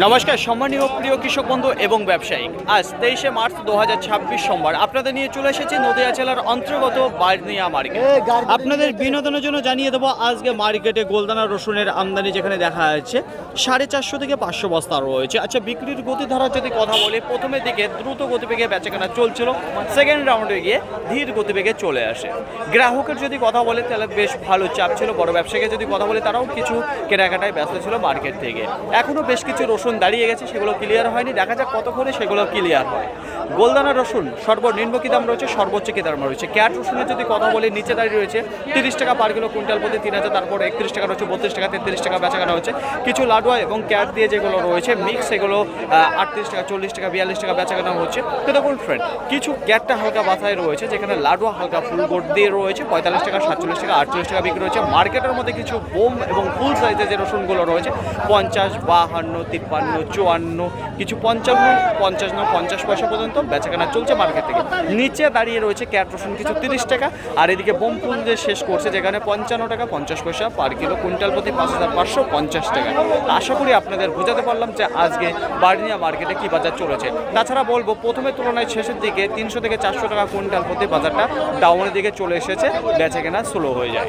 নমস্কার সম্মানীয় প্রিয় কৃষক বন্ধু এবং ব্যবসায়ী। আজ 23শে মার্চ 2026 সোমবার আপনাদের নিয়ে চলে এসেছি নদিয়া জেলার অন্তর্গত বার্নিয়া মার্কেট। আপনাদের বিনোদনের জন্য জানিয়ে দেবো আজকে মার্কেটে গোলদানা রসুনের আমদানি যেখানে দেখা যাচ্ছে 450 থেকে 500 বস্তা রয়েছে। আচ্ছা, বিক্রির গতিধারার যদি কথা বলি, প্রথমের দিকে দ্রুত গতিবেগে বেচাকেনা চলছিল, সেকেন্ড রাউন্ডে গিয়ে ধীর গতিবেগে চলে আসে। গ্রাহকের যদি কথা বলে তাহলে বেশ ভালো চাপ ছিল। বড় ব্যবসায়ীকে যদি কথা বলে তারাও কিছু কেনাকাটায় ব্যস্ত ছিল মার্কেট থেকে। এখনও বেশ কিছু রসুন দাঁড়িয়ে গেছে, সেগুলো ক্লিয়ার হয়নি, দেখা যাক কতক্ষণে সেগুলো ক্লিয়ার হয়। গোলদানা রসুন সর্বনিম্ন কি দাম রয়েছে, সর্বোচ্চ কি দাম রয়েছে। ক্যাট রসুনের যদি কথা বলি, নিচে দাঁড়িয়ে রয়েছে 30 টাকা পার কিলো, কুইন্টাল প্রতি 3000, তারপর 31 টাকা রয়েছে, 32 টাকা, 33 টাকা বেচাকেনা হচ্ছে। কিছু লাডুয়া এবং ক্যাট দিয়ে যেগুলো রয়েছে মিক্স, সেগুলো 38 টাকা, 40 টাকা, 42 টাকা বেচাকেনা হচ্ছে। তো দেখুন ফ্রেন্ড, কিছু ক্যাটটা হালকা বাছাই রয়েছে, যেখানে লাডুয়া হালকা ফুল গোট দিয়ে রয়েছে 45 টাকা, 47 টাকা, 48 টাকা বিক্রি রয়েছে। মার্কেটের মধ্যে কিছু বোম এবং ফুল সাইজের যে রসুনগুলো রয়েছে 50, 52, 53, 54, কিছু 55, 55, 50 পয়সা পর্যন্ত বেচাকেনা চলছে মার্কেট থেকে। নিচে দাঁড়িয়ে রয়েছে ক্যাট রসুন কিছু 30 টাকা, আর এদিকে বোম ফুল যে শেষ করছে, যেখানে 55 টাকা 50 পয়সা পার কিলো, কুইন্টাল প্রতি 5550 টাকা। আশা করি আপনাদের বোঝাতে পারলাম যে আজকে বার্নিয়া মার্কেটে কি বাজার চলেছে। তাছাড়া বলবো, প্রথমে তুলনায় শেষের দিকে 300 থেকে 400 টাকা কুইন্টাল প্রতি বাজারটা ডাউনের দিকে চলে এসেছে, বেচাকেনা স্লো হয়ে যায়।